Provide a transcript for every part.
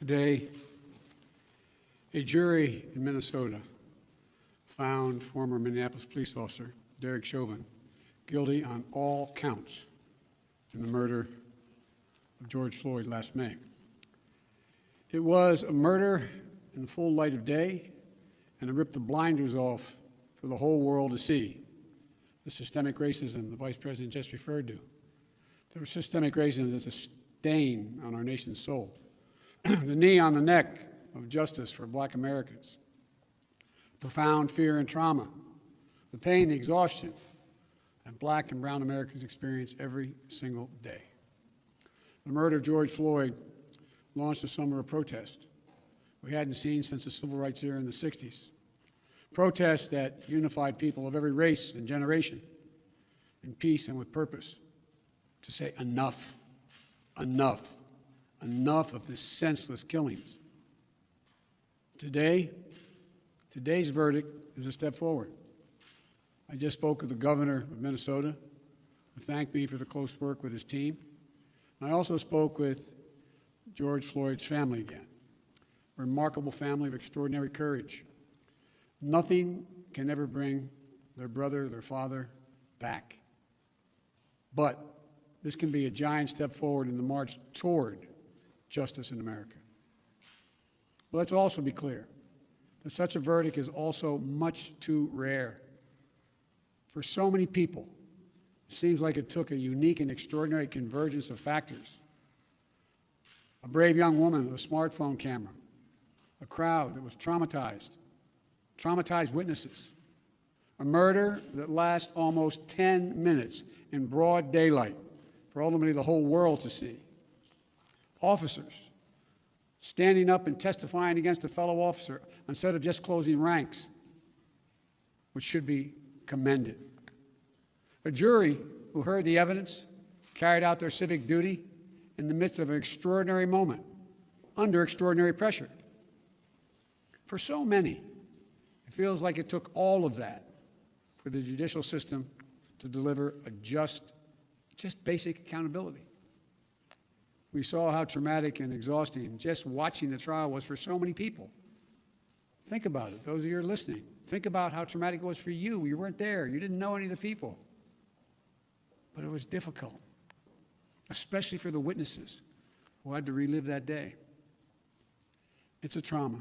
Today, a jury in Minnesota found former Minneapolis police officer Derek Chauvin guilty on all counts in the murder of George Floyd last May. It was a murder in the full light of day, and it ripped the blinders off for the whole world to see. The systemic racism the Vice President just referred to. The systemic racism is a stain on our nation's soul. The knee on the neck of justice for Black Americans. Profound fear and trauma. The pain, the exhaustion that Black and brown Americans experience every single day. The murder of George Floyd launched a summer of protest we hadn't seen since the civil rights era in the 60s. Protests that unified people of every race and generation in peace and with purpose to say enough, enough, enough of this senseless killings. Today's verdict is a step forward. I just spoke with the governor of Minnesota, who thanked me for the close work with his team. I also spoke with George Floyd's family again, a remarkable family of extraordinary courage. Nothing can ever bring their brother, their father back. But this can be a giant step forward in the march toward justice in America. But let's also be clear that such a verdict is also much too rare. For so many people, it seems like it took a unique and extraordinary convergence of factors. A brave young woman with a smartphone camera, a crowd that was traumatized witnesses, a murder that lasts almost 10 minutes in broad daylight for ultimately the whole world to see. Officers standing up and testifying against a fellow officer instead of just closing ranks, which should be commended. A jury who heard the evidence, carried out their civic duty in the midst of an extraordinary moment, under extraordinary pressure. For so many, it feels like it took all of that for the judicial system to deliver a just basic accountability. We saw how traumatic and exhausting just watching the trial was for so many people. Think about it, those of you who are listening. Think about how traumatic it was for you. You weren't there. You didn't know any of the people. But it was difficult, especially for the witnesses who had to relive that day. It's a trauma.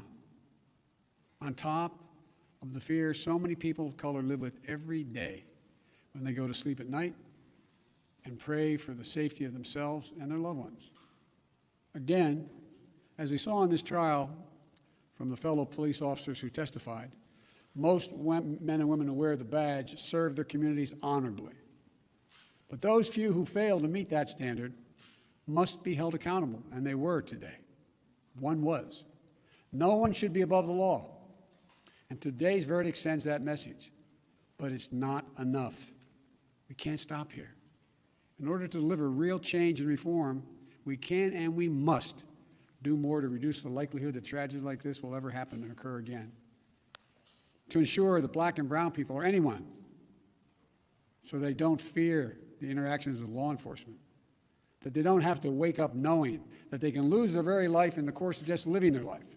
On top of the fear so many people of color live with every day when they go to sleep at night and pray for the safety of themselves and their loved ones. Again, as we saw in this trial from the fellow police officers who testified, most men and women who wear the badge serve their communities honorably. But those few who fail to meet that standard must be held accountable, and they were today. One was. No one should be above the law. And today's verdict sends that message. But it's not enough. We can't stop here. In order to deliver real change and reform, we can and we must do more to reduce the likelihood that tragedies like this will ever happen and occur again. To ensure that Black and brown people, or anyone, so they don't fear the interactions with law enforcement, that they don't have to wake up knowing that they can lose their very life in the course of just living their life.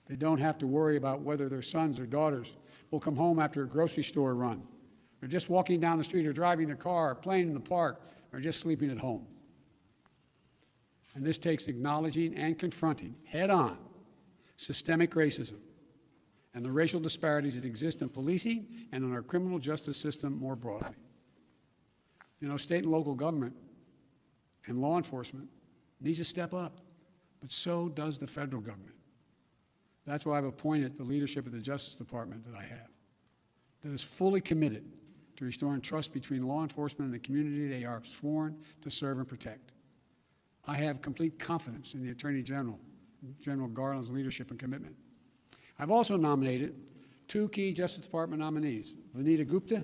They don't have to worry about whether their sons or daughters will come home after a grocery store run, or just walking down the street, or driving their car, or playing in the park, or just sleeping at home. And this takes acknowledging and confronting head-on systemic racism and the racial disparities that exist in policing and in our criminal justice system more broadly. You know, state and local government and law enforcement needs to step up, but so does the federal government. That's why I've appointed the leadership of the Justice Department that I have, that is fully committed to restoring trust between law enforcement and the community they are sworn to serve and protect. I have complete confidence in the Attorney General, General Garland's leadership and commitment. I've also nominated two key Justice Department nominees, Vanita Gupta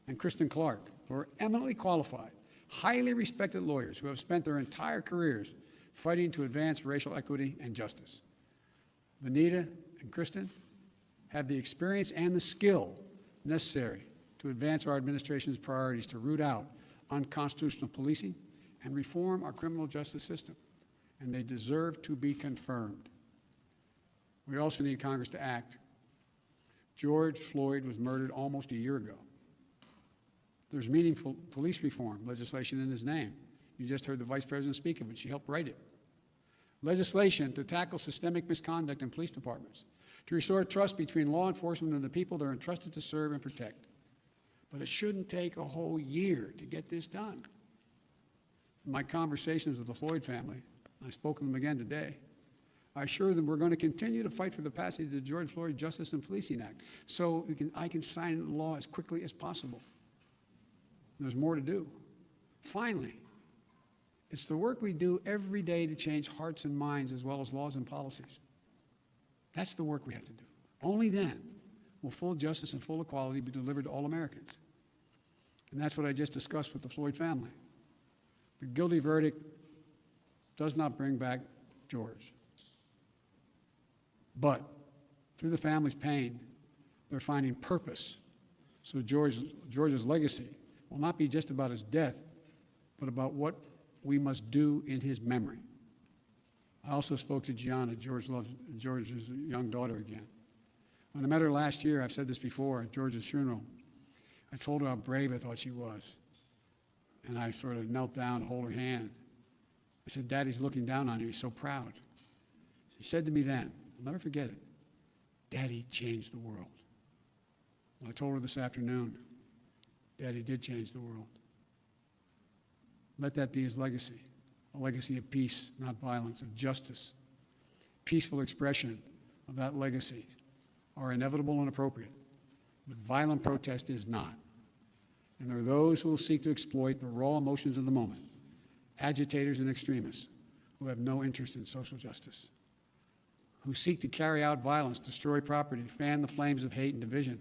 and Kristen Clark, who are eminently qualified, highly respected lawyers who have spent their entire careers fighting to advance racial equity and justice. Vanita and Kristen have the experience and the skill necessary to advance our administration's priorities to root out unconstitutional policing and reform our criminal justice system. and they deserve to be confirmed. We also need Congress to act. George Floyd was murdered almost a year ago. There's meaningful police reform legislation in his name. You just heard the Vice President speak of it. She helped write it. Legislation to tackle systemic misconduct in police departments, to restore trust between law enforcement and the people they're entrusted to serve and protect. But it shouldn't take a whole year to get this done. In my conversations with the Floyd family, I spoke to them again today, I assure them we're going to continue to fight for the passage of the George Floyd Justice and Policing Act so I can sign into law as quickly as possible. There's more to do. Finally, it's the work we do every day to change hearts and minds as well as laws and policies. That's the work we have to do. Only then will full justice and full equality be delivered to all Americans. And that's what I just discussed with the Floyd family. The guilty verdict does not bring back George. But through the family's pain, they're finding purpose. So George's legacy will not be just about his death, but about what we must do in his memory. I also spoke to Gianna, George's young daughter, again. When I met her last year, I've said this before, at George's funeral, I told her how brave I thought she was. And I sort of knelt down to hold her hand. I said, Daddy's looking down on you, he's so proud. She said to me then, I'll never forget it, Daddy changed the world. And I told her this afternoon, Daddy did change the world. Let that be his legacy, a legacy of peace, not violence, of justice. Peaceful expression of that legacy are inevitable and appropriate, but violent protest is not. And there are those who will seek to exploit the raw emotions of the moment, agitators and extremists who have no interest in social justice, who seek to carry out violence, destroy property, fan the flames of hate and division,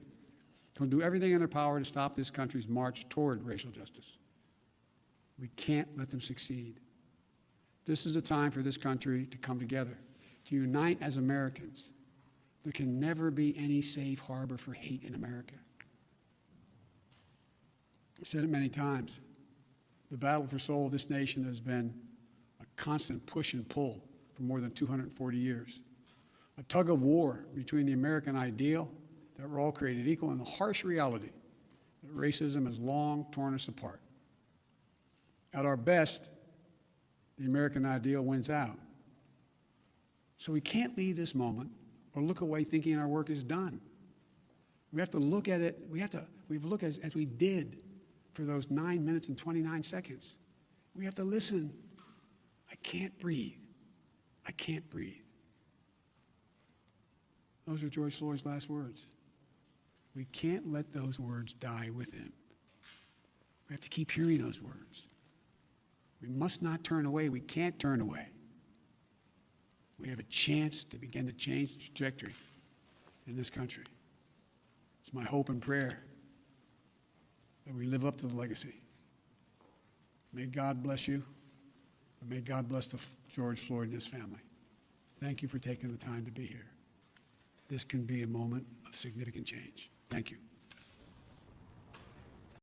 who will do everything in their power to stop this country's march toward racial justice. We can't let them succeed. This is a time for this country to come together, to unite as Americans. There can never be any safe harbor for hate in America. I've said it many times. The battle for soul of this nation has been a constant push and pull for more than 240 years. A tug of war between the American ideal that we're all created equal and the harsh reality that racism has long torn us apart. At our best, the American ideal wins out. So we can't leave this moment or look away thinking our work is done. We have to look at it, we have to look as we did for those 9 minutes and 29 seconds. We have to listen. I can't breathe. I can't breathe. Those are George Floyd's last words. We can't let those words die with him. We have to keep hearing those words. We must not turn away. We can't turn away. We have a chance to begin to change the trajectory in this country. It's my hope and prayer that we live up to the legacy. May God bless you, and may God bless George Floyd and his family. Thank you for taking the time to be here. This can be a moment of significant change. Thank you.